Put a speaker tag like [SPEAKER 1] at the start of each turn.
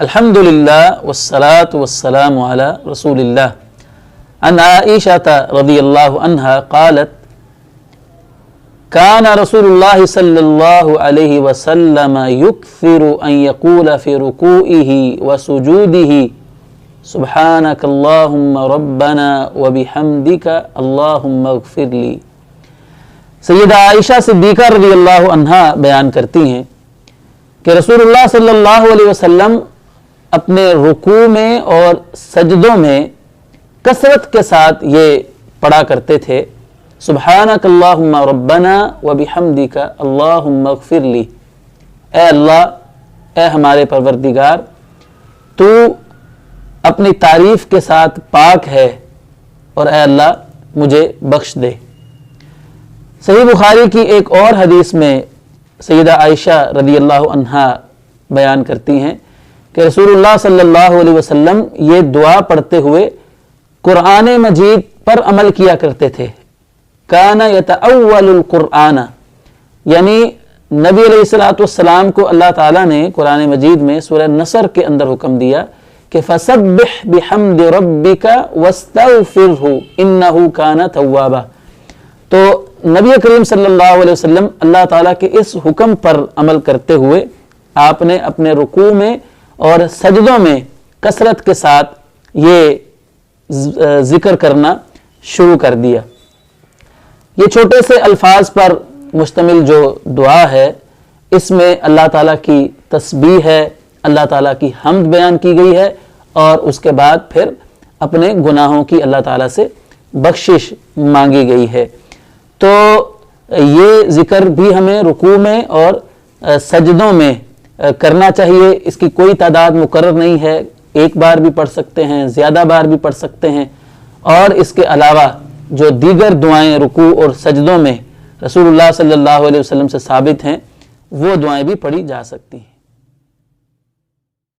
[SPEAKER 1] الحمدللہ والصلاة والسلام علی رسول اللہ عن عائشة رضی اللہ عنہا قالت كان رسول اللہ صلی اللہ علیہ وسلم يكثر ان يقول في ركوعه وسجوده سبحانك اللهم ربنا وبحمدك اللهم اغفر لي۔ سیدہ عائشہ صدیقہ رضی اللہ عنہا بیان کرتی ہیں کہ رسول اللہ صلی اللہ علیہ وسلم اپنے رکوع میں اور سجدوں میں کثرت کے ساتھ یہ پڑھا کرتے تھے، سبحانک اللہم ربنا وبحمدک اللہم اغفر لی، اے اللہ، اے ہمارے پروردگار، تو اپنی تعریف کے ساتھ پاک ہے اور اے اللہ مجھے بخش دے۔ صحیح بخاری کی ایک اور حدیث میں سیدہ عائشہ رضی اللہ عنہا بیان کرتی ہیں کہ رسول اللہ صلی اللہ علیہ وسلم یہ دعا پڑھتے ہوئے قرآن مجید پر عمل کیا کرتے تھے۔ کان یتأول القرآن، یعنی نبی علیہ السلام کو اللہ تعالیٰ نے قرآن مجید میں سورہ نصر کے اندر حکم دیا کہ فسبح بحمد ربک واستغفرہ انہ کان توابا، تو نبی کریم صلی اللہ علیہ وسلم اللہ تعالیٰ کے اس حکم پر عمل کرتے ہوئے آپ نے اپنے رکوع میں اور سجدوں میں کثرت کے ساتھ یہ ذکر کرنا شروع کر دیا۔ یہ چھوٹے سے الفاظ پر مشتمل جو دعا ہے، اس میں اللہ تعالیٰ کی تسبیح ہے، اللہ تعالیٰ کی حمد بیان کی گئی ہے، اور اس کے بعد پھر اپنے گناہوں کی اللہ تعالیٰ سے بخشش مانگی گئی ہے۔ تو یہ ذکر بھی ہمیں رکوع میں اور سجدوں میں کرنا چاہیے۔ اس کی کوئی تعداد مقرر نہیں ہے، ایک بار بھی پڑھ سکتے ہیں، زیادہ بار بھی پڑھ سکتے ہیں، اور اس کے علاوہ جو دیگر دعائیں رکوع اور سجدوں میں رسول اللہ صلی اللہ علیہ وسلم سے ثابت ہیں وہ دعائیں بھی پڑھی جا سکتی ہیں۔